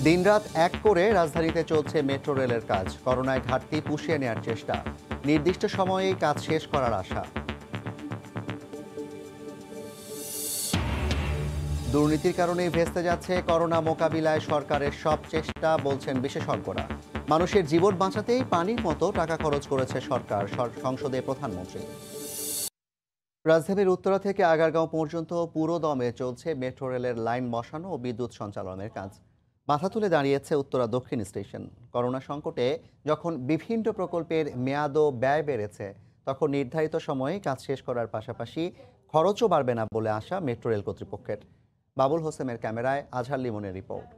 দিনরাত এক করে রাজধানীতে চলছে মেট্রো রেলের কাজ। করোনায় ঘাটতি পুষিয়ে নেওয়ার চেষ্টা, নির্দিষ্ট সময়েই কাজ শেষ করার আশা। দুর্নীতির কারণেই ভেস্তে যাচ্ছে করোনা মোকাবিলায় সরকারের সব চেষ্টা, বলছেন বিশেষজ্ঞরা। মানুষের জীবন বাঁচাতেই পানির মতো টাকা খরচ করেছে সরকার, সংসদে প্রধানমন্ত্রী। রাজধানীর উত্তরা থেকে আগারগাঁও পর্যন্ত পুরো দমে চলছে মেট্রো রেলের লাইন বসানো ও বিদ্যুৎ সঞ্চালনের কাজ। মাথা তুলে দাঁড়িয়েছে উত্তরা দক্ষিণ স্টেশন। করোনা সংকটে যখন বিভিন্ন প্রকল্পের মেয়াদ ও ব্যয় বেড়েছে, তখন নির্ধারিত সময়ে কাজ শেষ করার পাশাপাশি খরচও বাড়বে না বলে আশা মেট্রো রেল কর্তৃপক্ষের। বাবুল হোসেনের ক্যামেরায় আজহার লিমনের রিপোর্ট।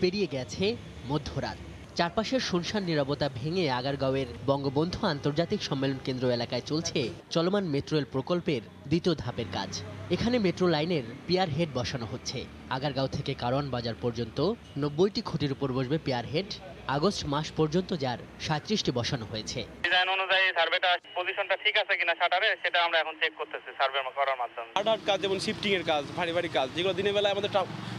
পেরিয়ে গেছে মধ্যরাত, চারপাশের শুনশান নীরবতা ভেঙে আগারগাঁওয়ের বঙ্গবন্ধু আন্তর্জাতিক সম্মেলন কেন্দ্র এলাকায় চলছে চলমান মেট্রো রেল প্রকল্পের দ্বিতীয় ধাপের কাজ। এখানে মেট্রো লাইনের পিয়ার হেড বসানো হচ্ছে। আগারগাঁও থেকে কারওয়ান বাজার পর্যন্ত 90টি খুঁটির উপর বসবে পিয়ার হেড। আগস্ট মাস পর্যন্ত যার 37টি বসানো হয়েছে। ডিজাইন অনুযায়ী সার্ভেটা পজিশনটা ঠিক আছে কিনা শাটারে, সেটা আমরা এখন চেক করতেছি সার্ভে করার মাধ্যমে। হার্ড কাজ যেমন শিফটিং এর কাজ, ভারী ভারী কাজ, যেগুলো দিনের বেলায় আমাদের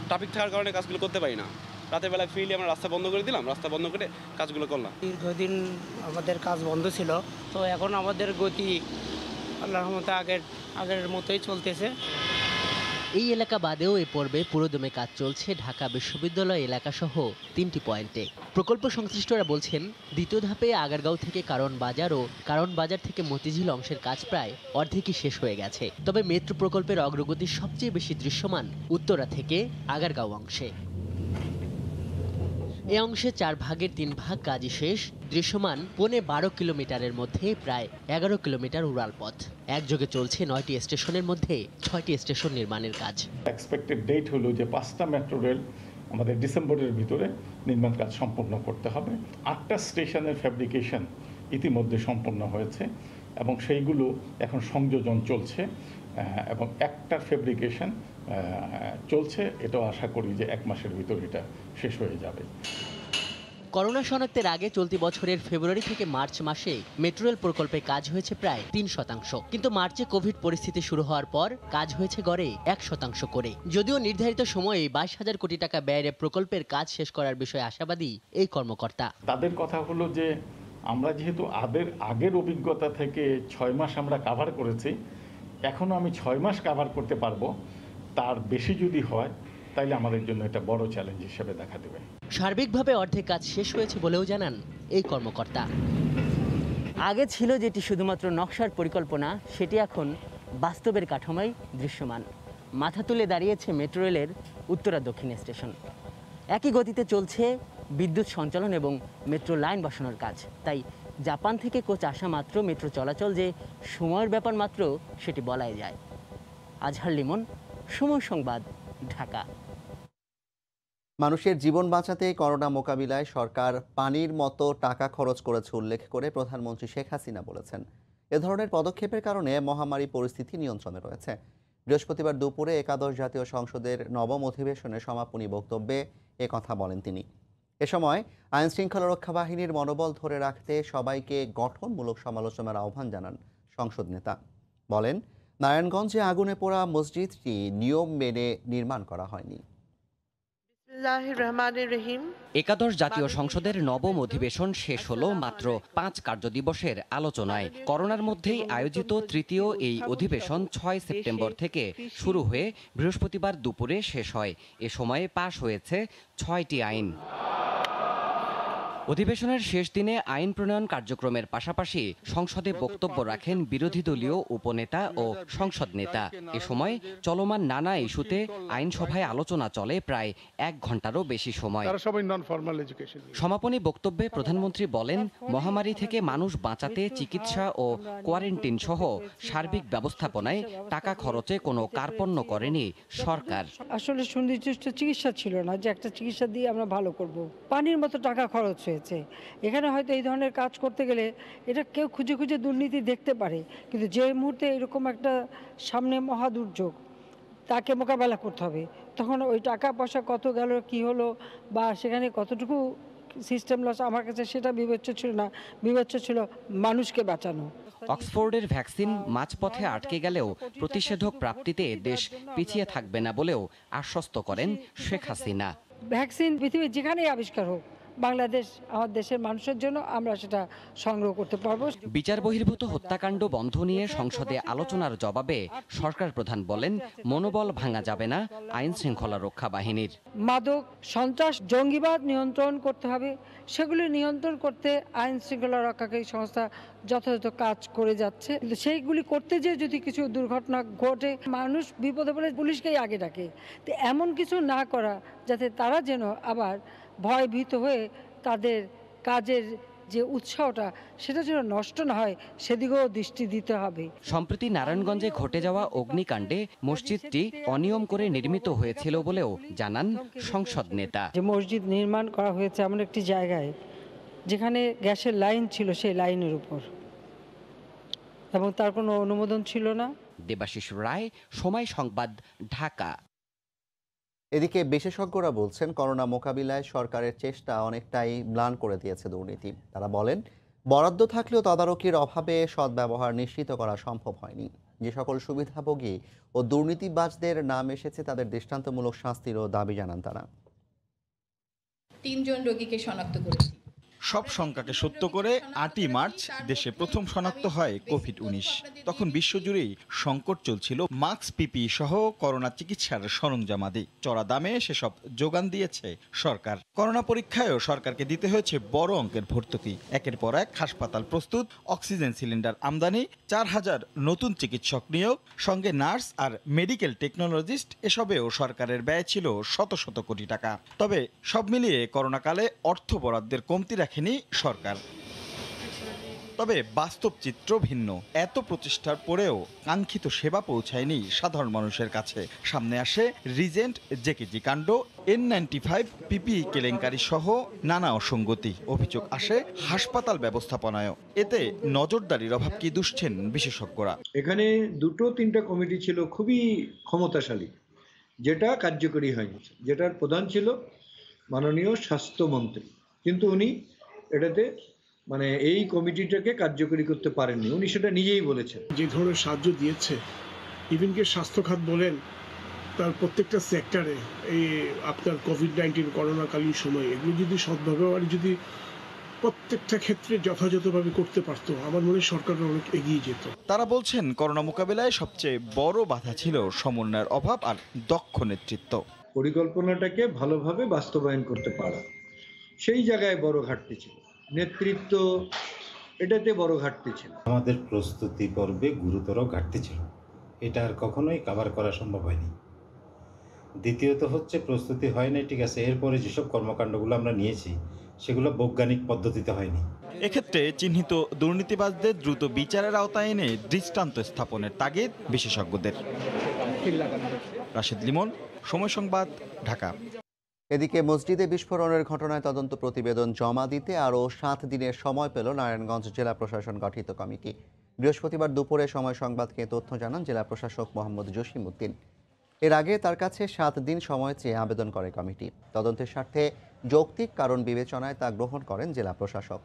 ট্রাফিক থাকার কারণে কাজগুলো করতে পারি না। রাতের বেলায় ফ্রিলি আমরা রাস্তা বন্ধ করে দিলাম, রাস্তা বন্ধ করে কাজগুলো করলাম। দীর্ঘদিন আমাদের কাজ বন্ধ ছিল, তো এখন আমাদের গতি আল্লাহর রহমতে আগের মতোই চলতেছে। এই এলাকা বাদেও এ পর্বে পুরোদমে কাজ চলছে ঢাকা বিশ্ববিদ্যালয় এলাকাসহ 3টি পয়েন্টে। প্রকল্প সংশ্লিষ্টরা বলছেন, দ্বিতীয় ধাপে আগারগাঁও থেকে কারওয়ান বাজার ও কারওয়ান বাজার থেকে মতিঝিল অংশের কাজ প্রায় অর্ধেকই শেষ হয়ে গেছে। তবে মেট্রো প্রকল্পের অগ্রগতি সবচেয়ে বেশি দৃশ্যমান উত্তরা থেকে আগারগাঁও অংশে। এ অংশে 4 ভাগের 3 ভাগ কাজই শেষ। দৃশ্যমান 12.5 কিলোমিটারের মধ্যে প্রায় 11 কিলোমিটার উড়াল পথ। একযোগে চলছে 9টি স্টেশনের মধ্যে 6টি স্টেশন নির্মাণের কাজ। এক্সপেক্টেড ডেট হলো যে 5টা মেট্রো রেল আমাদের ডিসেম্বরের ভিতরে নির্মাণ কাজ সম্পন্ন করতে হবে। 8টা স্টেশনের ফ্যাব্রিকেশন ইতিমধ্যে সম্পন্ন হয়েছে এবং সেইগুলো এখন সংযোজন চলছে এবং একটার ফ্যাব্রিকেশন চলছে। এটাও আশা করি যে 1 মাসের ভিতর এটা শেষ হয়ে যাবে। করোনা শনাক্তের আগে চলতি বছরের ফেব্রুয়ারি থেকে মার্চ মাসে মেট্রো রেল প্রকল্পে কাজ হয়েছে প্রায় 3%, কিন্তু মার্চে কোভিড পরিস্থিতি শুরু হওয়ার পর কাজ হয়েছে গড়ে 1% করে। যদিও নির্ধারিত সময়ে 22,000 কোটি টাকা ব্যয়ের প্রকল্পের কাজ শেষ করার বিষয়ে আশাবাদী এই কর্মকর্তা। তাদের কথা হলো যে আমরা যেহেতু আগের অভিজ্ঞতা থেকে 6 মাস আমরা কাভার করেছি, এখনও আমি 6 মাস কাভার করতে পারবো, তার বেশি যদি হয় তাইলে আমাদের জন্য এটা বড় চ্যালেঞ্জ হিসেবে দেখা দেবে। সার্বিকভাবে অর্ধেক কাজ শেষ হয়েছে বলেও জানান এই কর্মকর্তা। আগে ছিল যেটি শুধুমাত্র নকশার পরিকল্পনা, সেটি এখন বাস্তবের কাঠামোয় দৃশ্যমান। মাথা তুলে দাঁড়িয়েছে মেট্রো রেলের উত্তরা দক্ষিণ স্টেশন। একই গতিতে চলছে বিদ্যুৎ সঞ্চালন এবং মেট্রো লাইন বসানোর কাজ। তাই জাপান থেকে কোচ আসা মাত্র মেট্রো চলাচল যে সময়ের ব্যাপার মাত্র, সেটি বলাই যায়। আজহার লিমন, সময় সংবাদ, ঢাকা। মানুষের জীবন বাঁচাতে করোনা মোকাবিলায় সরকার পানির মতো টাকা খরচ করেছে উল্লেখ করে প্রধানমন্ত্রী শেখ হাসিনা বলেছেন, এ ধরনের পদক্ষেপের কারণে মহামারী পরিস্থিতি নিয়ন্ত্রণে রয়েছে। বৃহস্পতিবার দুপুরে একাদশ জাতীয় সংসদের নবম অধিবেশনের সমাপনী বক্তব্যে কথা বলেন তিনি। এ সময় আইন শৃঙ্খলা রক্ষা বাহিনীর মনোবল ধরে রাখতে সবাইকে গঠনমূলক সমালোচনার আহ্বান জানান সংসদ নেতা। বলেন, নারায়ণগঞ্জে আগুনে পোড়া মসজিদটি নিয়ম মেনে নির্মাণ করা হয়নি। একাদশ জাতীয় সংসদের নবম অধিবেশন শেষ হলো মাত্র 5 কার্যদিবসের আলোচনায়। করোনার মধ্যেই আয়োজিত তৃতীয় এই অধিবেশন 6 সেপ্টেম্বর থেকে শুরু হয়ে বৃহস্পতিবার দুপুরে শেষ হয়। এ সময়ে পাশ হয়েছে 6টি আইন। অধিবেশনের শেষ দিনে আইন প্রণয়ন কার্যক্রমের পাশাপাশি সংসদে বক্তব্য রাখেন বিরোধী দলীয় উপনেতা ও সংসদ নেতা। এ সময় চলমান নানা ইস্যুতে আইনসভায় আলোচনা চলে প্রায় 1 ঘন্টারও বেশি সময়। সমাপনী বক্তব্যে প্রধানমন্ত্রী বলেন, মহামারী থেকে মানুষ বাঁচাতে চিকিৎসা ও কোয়ারেন্টিন সহ সার্বিক ব্যবস্থাপনায় টাকা খরচে কোনো কার্পণ্য করেনি সরকার। আসলে সুনির্দিষ্ট চিকিৎসা ছিল না যে একটা চিকিৎসা দিয়ে আমরা ভালো করব। পানির মতো টাকা খরচ হয়েছে। এখানে হয়তো এই ধরনের কাজ করতে গেলে এটা কেউ খুঁজে খুঁজে দুর্নীতি দেখতে পারে, কিন্তু যে মুহূর্তে এরকম একটা সামনে মহা দুর্যোগ, তাকে মোকাবেলা করতে হবে, তখন ওই টাকা পয়সা কত গেল, কি হলো, বা সেখানে কতটুকু সিস্টেম লস, আমার কাছে সেটা বিবেচ্য ছিল না। বিবেচ্য ছিল মানুষকে বাঁচানো। অক্সফোর্ডের ভ্যাকসিন মাঝপথে আটকে গেলেও প্রতিষেধক প্রাপ্তিতে দেশ পিছিয়ে থাকবে না বলেও আশ্বস্ত করেন শেখ হাসিনা। ভ্যাকসিন পৃথিবীর যেখানেই আবিষ্কার হোক, বাংলাদেশ আমার দেশের মানুষের জন্য আমরা সেটা সংগ্রহ করতে পারবো। বিচার বহির্ভূত হত্যাকাণ্ড বন্ধ নিয়ে সংসদে আলোচনার জবাবে সরকার প্রধান বলেন, মনোবল ভাঙা যাবে না আইন শৃঙ্খলা রক্ষা বাহিনীর। মাদক, সন্ত্রাস, জঙ্গিবাদ নিয়ন্ত্রণ করতে হবে। সেগুলি নিয়ন্ত্রণ করতে আইন শৃঙ্খলা রক্ষাকারী সংস্থা যথাযথ কাজ করে যাচ্ছে। কিন্তু সেইগুলি করতে যেয়ে যদি কিছু দুর্ঘটনা ঘটে, মানুষ বিপদে পড়ে পুলিশকেই আগে ডাকে। তো এমন কিছু না করা, যাতে তারা যেন আবার ভয়ভীত হয়ে তাদের কাজের যে উৎসাহটা সেটা যেন নষ্ট না হয়, সেদিকেও দৃষ্টি দিতে হবে। সম্প্রতি নারায়ণগঞ্জে ঘটে যাওয়া অগ্নিকাণ্ডে মসজিদটি অনিয়ম করে নির্মিত হয়েছিল বলেও জানান সংসদ নেতা। যে মসজিদ নির্মাণ করা হয়েছে এমন একটি জায়গায় যেখানে গ্যাসের লাইন ছিল, সেই লাইনের উপর, এবং তার কোনো অনুমোদন ছিল না। দেবাশিস রায়, সময় সংবাদ, ঢাকা। এদিকে বিশেষজ্ঞরা বলছেন, করোনা মোকাবিলায় সরকারের চেষ্টা অনেকটাই ম্লান করে দিয়েছে দুর্নীতি। তারা বলেন, বরাদ্দ থাকলেও তদারকির অভাবে সদ্ব্যবহার নিশ্চিত করা সম্ভব হয়নি। যে সকল সুবিধাভোগী ও দুর্নীতিবাজদের নাম এসেছে, তাদের দৃষ্টান্তমূলক শাস্তিরও দাবি জানান তারা। ৩ জন রোগীকে শনাক্ত করেছি। সব শঙ্কাকে সত্য করে ৮ই মার্চ দেশে প্রথম শনাক্ত হয় কোভিড-১৯। তখন বিশ্বজুড়েই সংকট চলছিল মাস্ক, পিপিই সহ করোনা চিকিৎসার সরঞ্জামাদি। চড়া দামে সেসব যোগান দিয়েছে সরকার। করোনা পরীক্ষায়ও সরকারকে দিতে হয়েছে বড় অঙ্কের ভর্তুকি। একের পর এক হাসপাতাল প্রস্তুত, অক্সিজেন সিলিন্ডার আমদানি, ৪,০০০ নতুন চিকিৎসক নিয়োগ, সঙ্গে নার্স আর মেডিকেল টেকনোলজিস্ট, এসবেও সরকারের ব্যয় ছিল শত শত কোটি টাকা। তবে সব মিলিয়ে করোনাকালে অর্থ বরাদ্দের কমতি রাখেনি সরকার। তবে বাস্তব চিত্র ভিন্ন। এত প্রচেষ্টার পরেও কাঙ্ক্ষিত সেবা পৌঁছায়নি সাধারণ মানুষের কাছে। সামনে আসে রিজেন্ট, জেকেজি কাণ্ড, N95 পিপিই কেলেঙ্কারি সহ নানা অসঙ্গতি। অভিযোগ আসে হাসপাতাল ব্যবস্থাপনায়ও। এতে নজরদারির অভাব কি দুষছেন বিশেষজ্ঞরা। এখানে 2-3টা কমিটি ছিল খুবই ক্ষমতাশালী, যেটা কার্যকরী হয়নি। যেটার প্রধান ছিল মাননীয় স্বাস্থ্যমন্ত্রী, কিন্তু উনি এটাতে এই কমিটিটাকে কার্যকরী করতে পারেননি। উনি সেটা নিজেই বলেছেন। যে ধরনের সাহায্য দিয়েছে, ইভেন কি স্বাস্থ্য খাত বলেন, তার প্রত্যেকটা সেক্টরে এই আপনার কোভিড-19 করোনাকালীন সময় এগুলো যদি সৎভাবে যদি প্রত্যেকটা ক্ষেত্রে যথাযথভাবে করতে পারত, আমার মনে হয় সরকার অনেক এগিয়ে যেত। তারা বলছেন, করোনা মোকাবিলায় সবচেয়ে বড় বাধা ছিল সমন্বয়ের অভাব আর দক্ষ নেতৃত্ব। পরিকল্পনাটাকে ভালোভাবে বাস্তবায়ন করতে পারা, সেই জায়গায় বড় ঘাটতি ছিল। নেতৃত্ব, এটাতে বড় ঘাটতি ছিল। আমাদের প্রস্তুতি পর্বে গুরুতর ঘাটতি ছিল, এটা আর কখনোই কভার করা সম্ভব হয়নি। দ্বিতীয়ত হচ্ছে, প্রস্তুতি হয় নাই, ঠিক আছে, এরপরে যেসব কর্মকাণ্ডগুলো আমরা নিয়েছি সেগুলো বৈজ্ঞানিক পদ্ধতিতে হয়নি। এক্ষেত্রে চিহ্নিত দুর্নীতিবাজদের দ্রুত বিচারের আওতায় এনে দৃষ্টান্ত স্থাপনের তাগিদ বিশেষজ্ঞদের। রাশেদ লিমন, সময় সংবাদ, ঢাকা। এদিকে মসজিদে বিস্ফোরণের ঘটনায় তদন্ত প্রতিবেদন জমা দিতে আরও 7 দিনের সময় পেল নারায়ণগঞ্জ জেলা প্রশাসন গঠিত কমিটি। বৃহস্পতিবার দুপুরে সময় সংবাদকে তথ্য জানান জেলা প্রশাসক মোহাম্মদ জসিম উদ্দিন। এর আগে তার কাছে 7 দিন সময় চেয়ে আবেদন করে কমিটি। তদন্তের স্বার্থে যৌক্তিক কারণ বিবেচনায় তা গ্রহণ করেন জেলা প্রশাসক।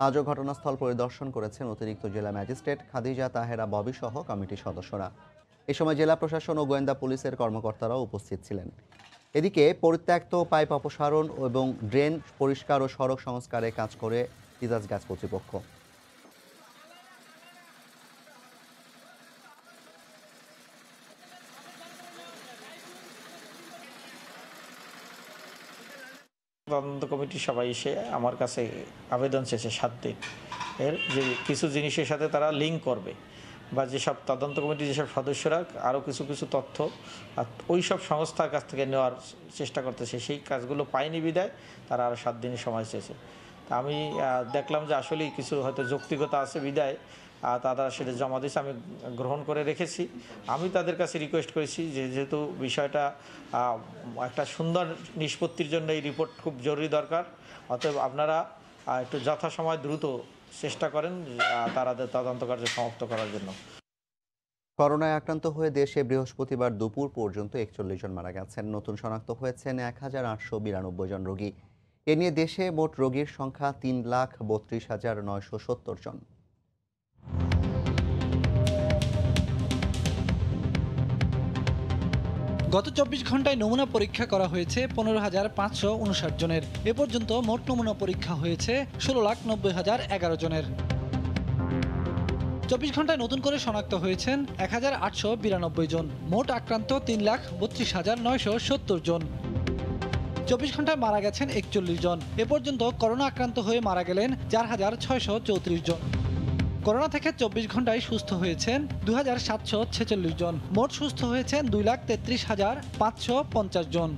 আজও ঘটনাস্থল পরিদর্শন করেছেন অতিরিক্ত জেলা ম্যাজিস্ট্রেট খাদিজা তাহেরা ববি সহ কমিটির সদস্যরা। এ সময় জেলা প্রশাসন ও গোয়েন্দা পুলিশের কর্মকর্তারাও উপস্থিত ছিলেন। এদিকে পরিত্যক্ত পাইপ অপসারণ এবং ড্রেন পরিষ্কার ও সড়ক সংস্কারে কাজ করে তিতাস গ্যাস কর্তৃপক্ষ। তদন্ত কমিটি সবাই এসে আমার কাছে আবেদন চেয়েছে 7 দিন এর, যে কিছু জিনিসের সাথে তারা লিঙ্ক করবে, বা যেসব তদন্ত কমিটির যেসব সদস্যরা আরও কিছু কিছু তথ্য ওই সব সংস্থার কাছ থেকে নেওয়ার চেষ্টা করতেছে, সেই কাজগুলো পায়নি বিদায় তারা আরও 7 দিনের সময় চেয়েছে। তা আমি দেখলাম যে আসলেই কিছু হয়তো যৌক্তিকতা আছে বিদায় তারা সেটা জমা দিয়েছে, আমি গ্রহণ করে রেখেছি। আমি তাদের কাছে রিকোয়েস্ট করেছি যে যেহেতু বিষয়টা একটা সুন্দর নিষ্পত্তির জন্য এই রিপোর্ট খুব জরুরি দরকার, অতএব আপনারা একটু যথাসময় দ্রুত চেষ্টা করেন তাদের তদন্ত কার্য সমাপ্ত করার জন্য। করোনায় আক্রান্ত হয়ে দেশে বৃহস্পতিবার দুপুর পর্যন্ত 41 জন মারা গেছেন। নতুন শনাক্ত হয়েছেন 1892 জন রোগী। এ নিয়ে দেশে মোট রোগীর সংখ্যা 3,32,970 জন। গত 24 ঘন্টায় নমুনা পরীক্ষা করা হয়েছে 15,559 জনের। এ পর্যন্ত মোট নমুনা পরীক্ষা হয়েছে 16,90,011 জনের। 24 ঘন্টায় নতুন করে শনাক্ত হয়েছেন 1,892 জন। মোট আক্রান্ত 3,32,970 জন। 24 ঘন্টায় মারা গেছেন 41 জন। এ পর্যন্ত করোনা আক্রান্ত হয়ে মারা গেলেন 4,634 জন। করোনা থেকে 24 ঘন্টায় সুস্থ হয়েছেন 2,746 জন। মোট সুস্থ হয়েছেন 2,33,550 জন।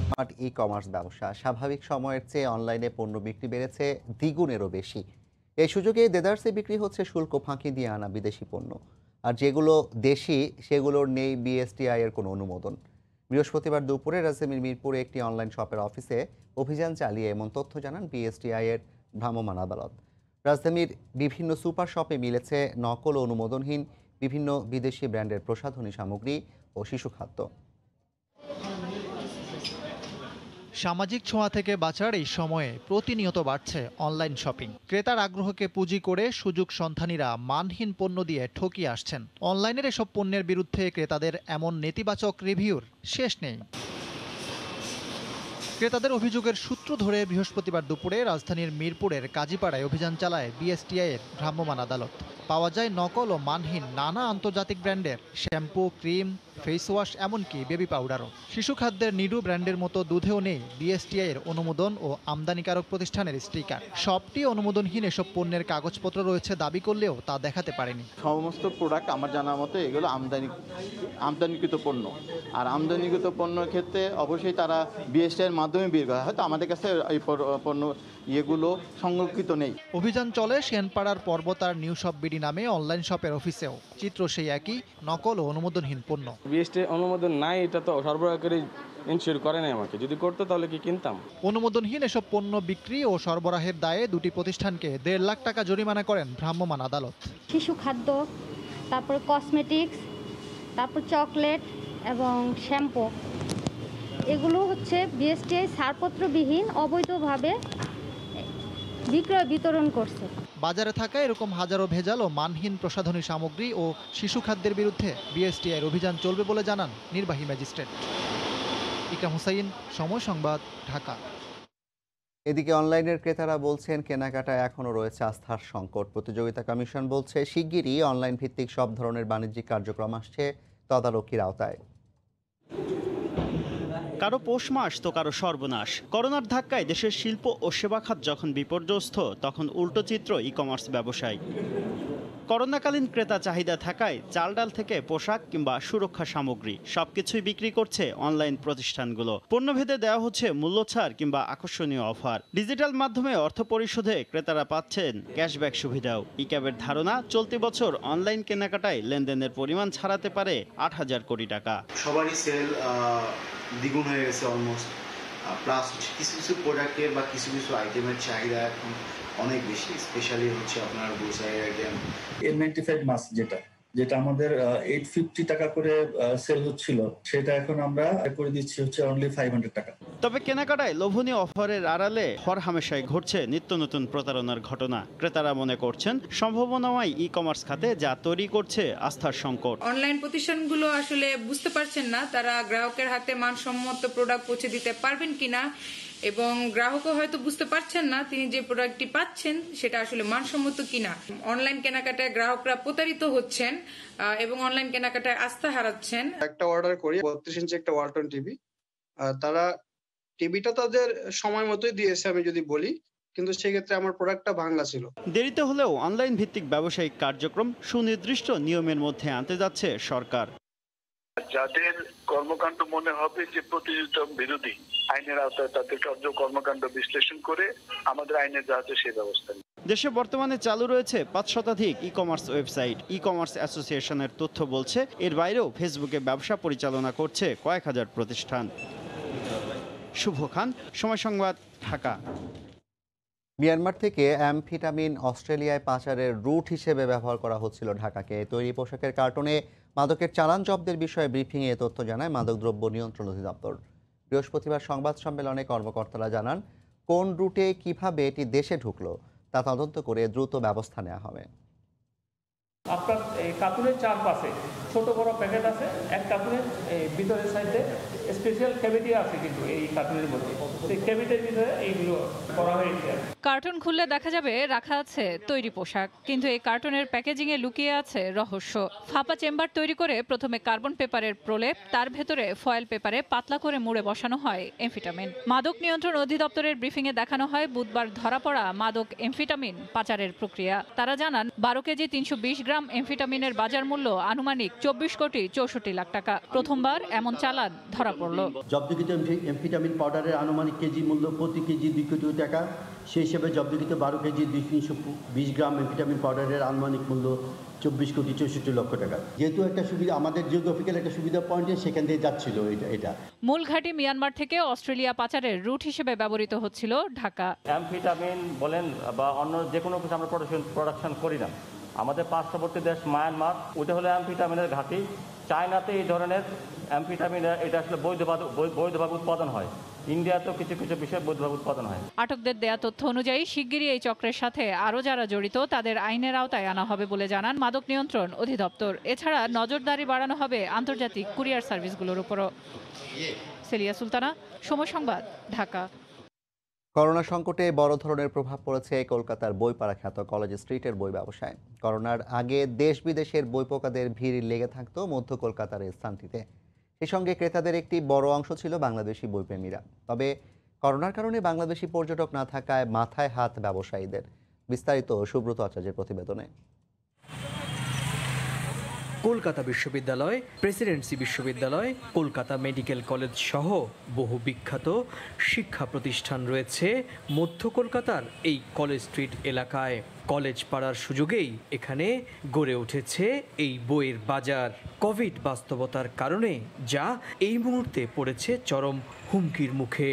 স্মার্ট ই কমার্স ব্যবসা স্বাভাবিক সময়ের চেয়ে অনলাইনে পণ্য বিক্রি বেড়েছে দ্বিগুণেরও বেশি। এই সুযোগে দেদারসে বিক্রি হচ্ছে শুল্ক ফাঁকি দিয়ে আনা বিদেশি পণ্য, আর যেগুলো দেশি সেগুলোর নেই বিএসটিআই এর কোনো অনুমোদন। বৃহস্পতিবার দুপুরে রাজধানীর মিরপুরে একটি অনলাইন শপের অফিসে অভিযান চালিয়ে এমন তথ্য জানান বিএসটিআই এর ভ্রাম্যমাণ আদালত। রাজধানীর বিভিন্ন সুপার শপে মিলেছে নকল ও অনুমোদনহীন বিভিন্ন বিদেশি ব্র্যান্ডের প্রসাধনী সামগ্রী ও শিশু খাদ্য। সামাজিক ছোঁয়া থেকে বাঁচার এই সময়ে প্রতিনিয়ত বাড়ছে অনলাইন শপিং। ক্রেতার আগ্রহকে পুঁজি করে সুযোগ সন্ধানীরা মানহীন পণ্য দিয়ে ঠকিয়ে আসছেন। অনলাইনের এসব পণ্যের বিরুদ্ধে ক্রেতাদের এমন নেতিবাচক রিভিউর শেষ নেই। ক্রেতাদের অভিযোগের সূত্র ধরে বৃহস্পতিবার দুপুরে রাজধানীর মিরপুরের কাজীপাড়ায় অভিযান চালায় বিএসটিআই এর ভ্রাম্যমাণ আদালত। পাওয়া যায় নকল ও মানহীন নানা আন্তর্জাতিক ব্র্যান্ডের শ্যাম্পু, ক্রিম, ফেস ওয়াশ, এমনকি বেবি পাউডারও। শিশু খাদ্যের নিডু ব্র্যান্ডের মতো দুধেও নেই বিএসটিআই এর অনুমোদন ও আমদানিকারক প্রতিষ্ঠানের স্টিকার। সবটি অনুমোদনহীন এসব পণ্যের কাগজপত্র রয়েছে দাবি করলেও তা দেখাতে পারেনি। সমস্ত প্রোডাক্ট আমার জানা মতে এগুলো আমদানিকৃত পণ্য, আর আমদানিকৃত পণ্যের ক্ষেত্রে অবশ্যই তারা বিএসটিআই এর মাধ্যমে বের করা, হয়তো আমাদের কাছে এই পণ্য এগুলো সংরক্ষিত নেই। অভিযান চলে সেনপাড়ার পর্বতার নিউ শপ বিডি নামে অনলাইন শপের অফিসেও। চিত্র সেই একই, নকল ও অনুমোদনহীন পণ্য। বিএসটিআই অনুমোদন নাই, এটা তো সরবরাহকারী ইনশিওর করে নাই আমাকে। যদি করতো তাহলে কি কিনতাম। অনুমোদনহীন এসব পণ্য বিক্রি ও সরবরাহের দায়ে দুটি প্রতিষ্ঠানকে 1.5 লাখ টাকা জরিমানা করেন ভ্রাম্যমাণ আদালত। শিশু খাদ্য, তারপর কসমেটিক্স, তারপর চকলেট এবং শ্যাম্পু, এগুলো হচ্ছে বিএসটিআই ছাড়পত্রবিহীন অবৈধভাবে বিক্রয় বিতরণ করছে। বাজারে থাকা এরকম হাজারো ভেজাল ও মানহীন প্রসাধনী সামগ্রী ও শিশু খাদ্যের বিরুদ্ধে বিএসটিআই এর অভিযান চলবে বলে জানান নির্বাহী ম্যাজিস্ট্রেট। ইকরাম হোসাইন, সময় সংবাদ, ঢাকা। এদিকে অনলাইনের ক্রেতারা বলছেন কেনাকাটায় এখনও রয়েছে আস্থার সংকট। প্রতিযোগিতা কমিশন বলছে শিগগিরই অনলাইন ভিত্তিক সব ধরনের বাণিজ্যিক কার্যক্রম আসছে তদারকির আওতায়। কারো পৌষ মাস তো কারো সর্বনাশ। করোনার ধাক্কায় দেশের শিল্প ও সেবা খাত যখন বিপর্যস্ত, তখন উল্টো চিত্র ই কমার্স ব্যবসায়। করোনাকালীন ক্রেতা চাহিদা থাকায় চাল ডাল থেকে পোশাক কিংবা সুরক্ষা সামগ্রী সবকিছুই বিক্রি করছে অনলাইন প্রতিষ্ঠানগুলো। পণ্যভেদে দেওয়া হচ্ছে মূল্যছাড় কিংবা আকর্ষণীয় অফার। ডিজিটাল মাধ্যমে অর্থ পরিশোধে ক্রেতারা পাচ্ছেন ক্যাশব্যাক সুবিধাও। ইক্যাবের ধারণা, চলতি বছর অনলাইন কেনাকাটায় লেনদেনের পরিমাণ ছাড়াতে পারে 8,000 কোটি টাকা। সবারই সেল দ্বিগুণ হয়ে গেছে অলমোস্ট। প্লাস কিছু কিছু প্রোডাক্টের বা কিছু কিছু আইটেমের চাহিদা এখন অনেক বেশি, স্পেশালি হচ্ছে আপনার গ্রোসারি আইটেম। N95 মাস্ক যেটা আমাদের 850 টাকা করে সেল হচ্ছিল, সেটা এখন আমরা করে দিচ্ছি হচ্ছে অনলি 500 টাকা। তবে কেনাকাটায় লোভনীয় অফারের আড়ালে হরহামেশাই ঘটছে নিত্য নতুন প্রতারণার ঘটনা। ক্রেতারা মনে করছেন সম্ভাবনাময় ই কমার্স খাতে যা তৈরি করছে আস্থার সংকট। অনলাইন প্রতিষ্ঠানগুলো আসলে বুঝতে পারছেন না তারা গ্রাহকের হাতে মানসম্মত প্রোডাক্ট পৌঁছে দিতে পারবেন কিনা, এবং গ্রাহকও হয়তো বুঝতে পারছেন না তিনি যে প্রোডাক্টটি পাচ্ছেন সেটা আসলে মানসম্মত কিনা। অনলাইন কেনাকাটায় গ্রাহকরা প্রতারিত হচ্ছেন এবং অনলাইন কেনাকাটায় আস্থা হারাচ্ছেন। একটা অর্ডার করি 32 ইঞ্চি একটা ওয়ালটন টিভি, তারা টিভিটা তাদের সময় মতোই দিয়েছে আমি যদি বলি, কিন্তু সেক্ষেত্রে আমার প্রোডাক্টটা ভাঙা ছিল। দেরিতে হলেও অনলাইন ভিত্তিক ব্যবসায়িক কার্যক্রম সুনির্দিষ্ট নিয়মের মধ্যে আনতে যাচ্ছে সরকার। যাদের কর্মকাণ্ড মনে হবে যে প্রতিযোগিতা বিরোধী আইনের আওতায়, তাদের কর্মকাণ্ড বিশ্লেষণ করে আমাদের আইনে যা আছে সেই ব্যবস্থা। দেশে বর্তমানে চালু রয়েছে 5 শতাধিক e commerce website. E commerce অ্যাসোসিয়েশনের তথ্য বলছে এর বাইরেও ফেসবুকে ব্যবসা পরিচালনা করছে কয়েক হাজার প্রতিষ্ঠান। শুভ খান, সময় সংবাদ, ঢাকা। মিয়ানমার থেকে অ্যামফেটামিন অস্ট্রেলিয়ায় পাচারের রুট হিসেবে ব্যবহার করা হচ্ছিল ঢাকাকে। তৈরি পোশাকের কার্টনে মাদকের চালান জব্দের বিষয়ে ব্রিফিংয়ে এ তথ্য জানায় মাদকদ্রব্য নিয়ন্ত্রণ অধিদপ্তর। বৃহস্পতিবার সংবাদ সম্মেলনে কর্মকর্তারা জানান কোন রুটে কিভাবে এটি দেশে ঢুকলো তা তদন্ত করে দ্রুত ব্যবস্থা নেওয়া হবে। আপনার এই কার্টুনের চারপাশে ছোট বড় প্যাকেট আছে, এক কার্টুনের ভিতরের সাইডে স্পেশাল ক্যাভিটি আছে, কিন্তু এই কার্টুনের মধ্যে সেই ক্যাভিটির ভিতরে এইগুলো করা হয়েছে। কার্টুন খুললে দেখা যাবে রাখা আছে তৈরি পোশাক, কিন্তু এই কার্টুনের প্যাকেজিংয়ে লুকিয়ে আছে রহস্য। ফাঁপা চেম্বার তৈরি করে প্রথমে কার্বন পেপারের প্রলেপ, তার ভেতরে ফয়েল পেপারে পাতলা করে মুড়ে বসানো হয় এমফিটামিন। মাদক নিয়ন্ত্রণ অধিদপ্তরের ব্রিফিংয়ে দেখানো হয় বুধবার ধরা পড়া মাদক এমফিটামিন পাচারের প্রক্রিয়া। তারা জানান 12 কেজি 320 গ্রাম এমফিটামিনের বাজার মূল্য আনুমানিক 24 কোটি 64 লাখ টাকা। প্রথমবার এমন চালান ধরা পড়ল। জব্দকৃত এমফিটামিন পাউডারের আনুমানিক কেজি মূল্য প্রতি কেজি 2 কোটি টাকা। সেই হিসেবে জব্দকৃত 12 কেজি 320 গ্রাম এমফিটামিন পাউডারের আনুমানিক মূল্য 24 কোটি 64 লক্ষ টাকা। যেহেতু একটা সুবিধা, আমাদের জিওগ্রাফিক্যাল একটা সুবিধা পয়েন্টে, সেখান থেকে যাচ্ছিল এটা। মূল ঘাঁটি মিয়ানমার থেকে অস্ট্রেলিয়া পাচারের রুট হিসেবে ব্যবহৃত হচ্ছিল ঢাকা। অ্যামফিটামিন বলেন বা অন্য যে কোনো কিছু আমরা প্রোডাকশন করি না। আমাদের পার্শ্ববর্তী দেশ মায়ানমার, ওটা হলো অ্যামফিটামিনের ঘাঁটি। চায়নাতে এই ধরনের অ্যামফিটামিন এটা আসলে বৈধভাবে উৎপাদন হয়। ইন্ডিয়াতেও কিছু কিছু বিষয়ে বৈধভাবে উৎপাদন হয়। আটকদের দেয়া তথ্য অনুযায়ী শিগগিরই এই চক্রের সাথে আরও যারা জড়িত তাদের আইনের আওতায় আনা হবে বলে জানান মাদক নিয়ন্ত্রণ অধিদপ্তর। এছাড়া নজরদারি বাড়ানো হবে আন্তর্জাতিক কুরিয়ার সার্ভিসগুলোর উপরও। সেলিয়া সুলতানা, সময় সংবাদ, ঢাকা। করোনা সংকটে বড় ধরনের প্রভাব পড়েছে কলকাতার বইপাড়া খ্যাত কলেজ স্ট্রিটের বই ব্যবসায়। করোনার আগে দেশ বিদেশের বই পোকাদের ভিড় লেগে থাকতো মধ্য কলকাতার এই স্থানটিতে। সেই সঙ্গে ক্রেতাদের একটি বড় অংশ ছিল বাংলাদেশি বইপ্রেমীরা। তবে করোনার কারণে বাংলাদেশি পর্যটক না থাকায় মাথায় হাত ব্যবসায়ীদের। বিস্তারিত সুব্রত আচার্যের প্রতিবেদনে। কলকাতা বিশ্ববিদ্যালয়, প্রেসিডেন্সি বিশ্ববিদ্যালয়, কলকাতা মেডিকেল কলেজ সহ বহু বিখ্যাত শিক্ষা প্রতিষ্ঠান রয়েছে মধ্য কলকাতার এই কলেজ স্ট্রিট এলাকায়। কলেজ পাড়ার সুযোগেই এখানে গড়ে উঠেছে এই বইয়ের বাজার। কোভিড বাস্তবতার কারণে যা এই মুহূর্তে পড়েছে চরম হুমকির মুখে।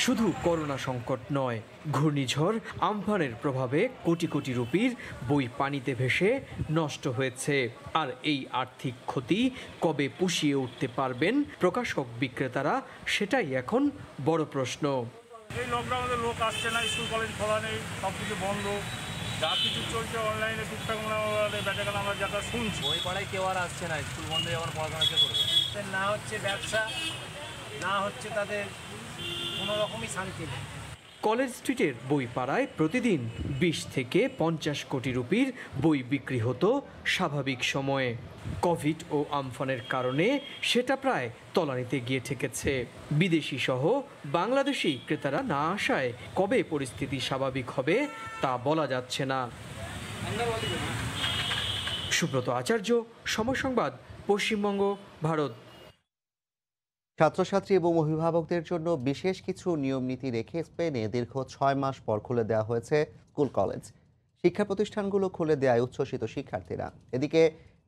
শুধু করোনা সংকট নয়, ঘূর্ণিঝড় আমফানের প্রভাবে কোটি কোটি রুপির বই পানিতে ভেসে নষ্ট হয়েছে। আর এই আর্থিক ক্ষতি কবে পুষিয়ে উঠতে পারবেন প্রকাশক বিক্রেতারা, সেটাই এখন বড় প্রশ্ন। এই লকডাউনে লোক আসছে না, স্কুল কলেজ খোলা নেই, সব কিছু বন্ধ, যা কিছু চলছে অনলাইনে টুকটাক বেচাকেনা আমরা যেটা শুনছি। বই পড়ায় কেউ আর আসছে না, স্কুল বন্ধে আবার পড়াশোনা কে করবে? না হচ্ছে ব্যবসা, না হচ্ছে তাদের কোনো রকমই শান্তি নেই। কলেজ স্ট্রিটের বই পাড়ায় প্রতিদিন 20 থেকে 50 কোটি রুপির বই বিক্রি হতো স্বাভাবিক সময়ে। কোভিড ও আমফানের কারণে সেটা প্রায় তলানিতে গিয়ে ঠেকেছে। বিদেশি সহ বাংলাদেশি ক্রেতারা না আসায় কবে পরিস্থিতি স্বাভাবিক হবে তা বলা যাচ্ছে না। সুব্রত আচার্য, সময় সংবাদ, পশ্চিমবঙ্গ, ভারত। ছাত্রছাত্রী এবং অভিভাবকদের জন্য বিশেষ কিছু নিয়ম নীতি রেখে স্পেনে দীর্ঘ 6 মাস পর খুলে দেওয়া হয়েছে স্কুল কলেজ। শিক্ষা প্রতিষ্ঠানগুলো খুলে দেওয়ায় উচ্ছ্বসিত শিক্ষার্থীরা। এদিকে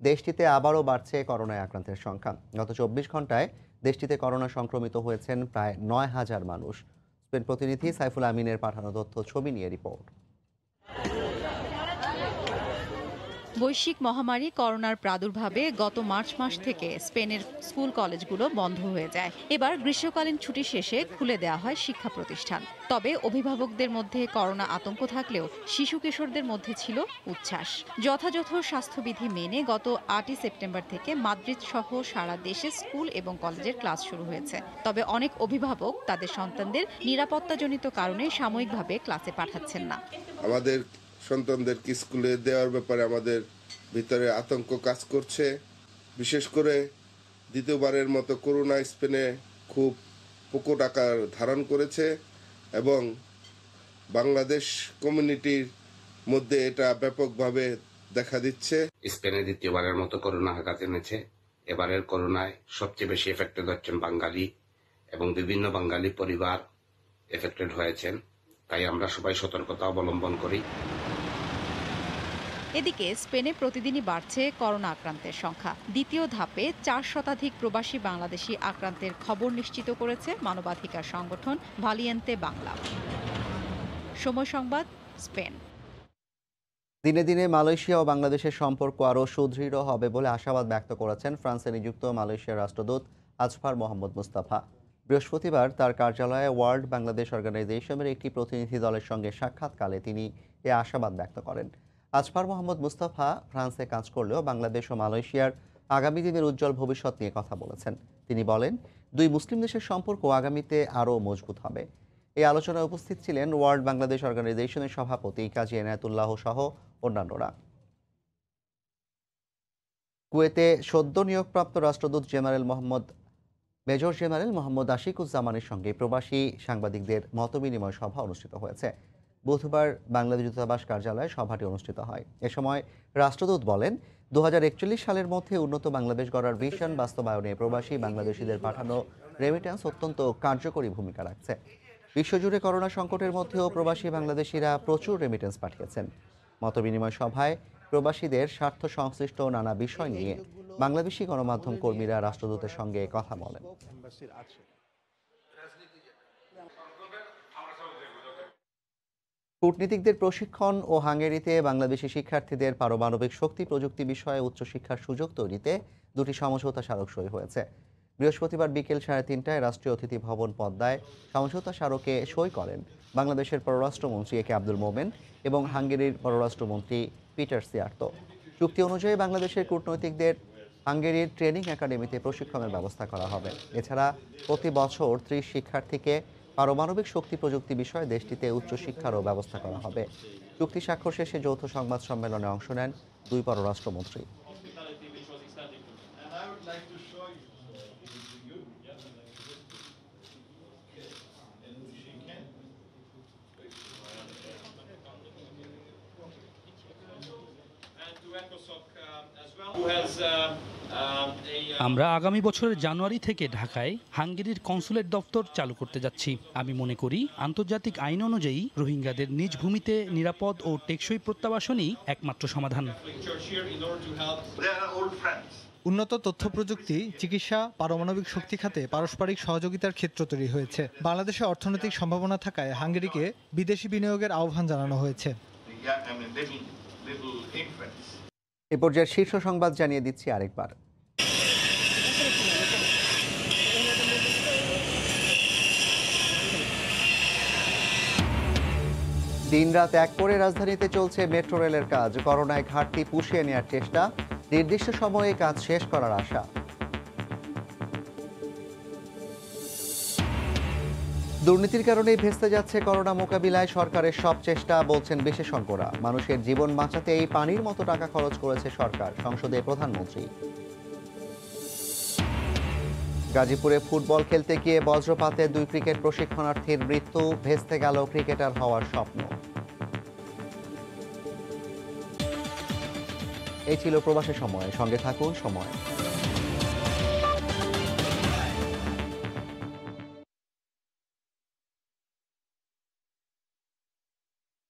দেশটিতে আবারও বাড়ছে করোনায় আক্রান্তের সংখ্যা। গত 24 ঘন্টায় দেশটিতে করোনা সংক্রমিত হয়েছেন প্রায় 9000 মানুষ। স্পেন প্রতিনিধি সাইফুল আমিনের পাঠানো তথ্য ছবি নিয়ে রিপোর্ট। বৈশ্বিক মহামারী করোনার প্রাদুর্ভাবে গত মার্চ মাস থেকে স্পেনের স্কুল কলেজগুলো বন্ধ হয়ে যায়। এবার গ্রীষ্মকালীন ছুটি শেষে খুলে দেওয়া হয় শিক্ষা প্রতিষ্ঠান। তবে অভিভাবকদের মধ্যে করোনা আতঙ্ক থাকলেও শিশু কিশোরদের মধ্যে ছিল উচ্ছ্বাস। যথাযথ স্বাস্থ্যবিধি মেনে গত 8ই সেপ্টেম্বর থেকে মাদ্রিদ সহ সারা দেশে স্কুল এবং কলেজের ক্লাস শুরু হয়েছে। তবে অনেক অভিভাবক তাদের সন্তানদের নিরাপত্তাজনিত কারণে সাময়িকভাবে ক্লাসে পাঠাচ্ছেন না। আমাদের সন্তানদেরকে স্কুলে দেওয়ার ব্যাপারে আমাদের ভিতরে আতঙ্ক কাজ করছে। বিশেষ করে দ্বিতীয়বারের মতো করোনা স্পেনে খুব প্রকট আকার ধারণ করেছে এবং বাংলাদেশ কমিউনিটির মধ্যে এটা ব্যাপকভাবে দেখা দিচ্ছে। স্পেনে দ্বিতীয়বারের মতো করোনা আঘাত এনেছে। এবারের করোনায় সবচেয়ে বেশি এফেক্টেড হচ্ছেন বাঙালি এবং বিভিন্ন বাঙালি পরিবার এফেক্টেড হয়েছেন। তাই আমরা সবাই সতর্কতা অবলম্বন করি। এদিকে স্পেনে প্রতিদিনই বাড়ছে করোনা আক্রান্তের সংখ্যা। দ্বিতীয় ধাপে 4 শতাধিক প্রবাসী বাংলাদেশি আক্রান্তের খবর নিশ্চিত করেছে মানবাধিকার সংগঠন ভালিয়েন্তে বাংলা। সময় সংবাদ, স্পেন। দিনে দিনে মালয়েশিয়া ও বাংলাদেশের সম্পর্ক আরও সুদৃঢ় হবে বলে আশাবাদ ব্যক্ত করেছেন ফ্রান্সে নিযুক্ত মালয়েশিয়ার রাষ্ট্রদূত আজফার মোহাম্মদ মুস্তাফা। বৃহস্পতিবার তার কার্যালয়ে ওয়ার্ল্ড বাংলাদেশ অর্গানাইজেশনের একটি প্রতিনিধি দলের সঙ্গে সাক্ষাৎকালে তিনি এ আশাবাদ ব্যক্ত করেন। আজফার মোহাম্মদ মুস্তাফা ফ্রান্সে কাজ করলেও বাংলাদেশ ও মালয়েশিয়ার আগামী দিনের উজ্জ্বল ভবিষ্যৎ নিয়ে কথা বলেছেন। তিনি বলেন, দুই মুসলিম দেশের সম্পর্ক আগামীতে আরও মজবুত হবে। এই আলোচনায় উপস্থিত ছিলেন ওয়ার্ল্ড বাংলাদেশ অর্গানাইজেশনের সভাপতি কাজী এনায়েতুল্লাহ সহ অন্যান্যরা। কুয়েতে সদ্য নিয়োগপ্রাপ্ত রাষ্ট্রদূত মেজর জেনারেল মোহাম্মদ আশিকুজ্জামানের সঙ্গে প্রবাসী সাংবাদিকদের মতবিনিময় সভা অনুষ্ঠিত হয়েছে। বুধবার বাংলাদেশ দূতাবাস কার্যালয়ে সভাটি অনুষ্ঠিত হয়। এ সময় রাষ্ট্রদূত বলেন, 2041 সালের মধ্যে উন্নত বাংলাদেশ গড়ার ভিশন বাস্তবায়নে প্রবাসী বাংলাদেশিদের পাঠানো রেমিট্যান্স অত্যন্ত কার্যকরী ভূমিকা রাখছে। বিশ্বজুড়ে করোনা সংকটের মধ্যেও প্রবাসী বাংলাদেশিরা প্রচুর রেমিট্যান্স পাঠিয়েছেন। মতবিনিময় সভায় প্রবাসীদের স্বার্থ সংশ্লিষ্ট নানা বিষয় নিয়ে বাংলাদেশি গণমাধ্যম কর্মীরা রাষ্ট্রদূতের সঙ্গে কথা বলেন। কূটনীতিকদের প্রশিক্ষণ ও হাঙ্গেরিতে বাংলাদেশি শিক্ষার্থীদের পারমাণবিক শক্তি প্রযুক্তি বিষয়ে উচ্চশিক্ষার সুযোগ তৈরিতে দুটি সমঝোতা স্মারক সই হয়েছে। বৃহস্পতিবার বিকেল 3:30টায় রাষ্ট্রীয় অতিথি ভবন পদ্মায় সমঝোতা স্মারকে সই করেন বাংলাদেশের পররাষ্ট্রমন্ত্রী একে আব্দুল মোমেন এবং হাঙ্গেরির পররাষ্ট্রমন্ত্রী পিটার সিয়ার্তো। চুক্তি অনুযায়ী বাংলাদেশের কূটনৈতিকদের হাঙ্গেরির ট্রেনিং একাডেমিতে প্রশিক্ষণের ব্যবস্থা করা হবে। এছাড়া প্রতি বছর 30 শিক্ষার্থীকে পারমাণবিক শক্তি প্রযুক্তি বিষয়ে দেশটিতে উচ্চশিক্ষারও ব্যবস্থা করা হবে। চুক্তি স্বাক্ষর শেষে যৌথ সংবাদ সম্মেলনে অংশ নেন দুই পররাষ্ট্রমন্ত্রী। আমরা আগামী বছরের জানুয়ারি থেকে ঢাকায় হাঙ্গেরির কনসুলেট দপ্তর চালু করতে যাচ্ছি। আমি মনে করি আন্তর্জাতিক আইন অনুযায়ী রোহিঙ্গাদের নিজ ভূমিতে নিরাপদ ও টেকসই প্রত্যাবাসনই একমাত্র সমাধান। উন্নত তথ্য প্রযুক্তি, চিকিৎসা, পারমাণবিক শক্তি খাতে পারস্পরিক সহযোগিতার ক্ষেত্র তৈরি হয়েছে। বাংলাদেশে অর্থনৈতিক সম্ভাবনা থাকায় হাঙ্গেরিকে বিদেশি বিনিয়োগের আহ্বান জানানো হয়েছে। এ পর্যায়ে শীর্ষ সংবাদ জানিয়ে দিচ্ছি আরেকবার। দিনরাত এক করে রাজধানীতে চলছে মেট্রো রেলের কাজ। করোনায় ঘাটতি পুষিয়ে নেওয়ার চেষ্টা, নির্দিষ্ট সময়ে কাজ শেষ করার আশা। দুর্নীতির কারণেই ভেস্তে যাচ্ছে করোনা মোকাবিলায় সরকারের সব চেষ্টা, বলছেন বিশেষজ্ঞরা। মানুষের জীবন বাঁচাতে এই পানির মতো টাকা খরচ করেছে সরকার, সংসদে প্রধানমন্ত্রী। গাজীপুরে ফুটবল খেলতে গিয়ে বজ্রপাতে 2 ক্রিকেট প্রশিক্ষণার্থীর মৃত্যু, ভেস্তে গেল ক্রিকেটার হওয়ার স্বপ্ন। এই ছিল প্রবাসী সময়। সঙ্গে থাকুন সময়।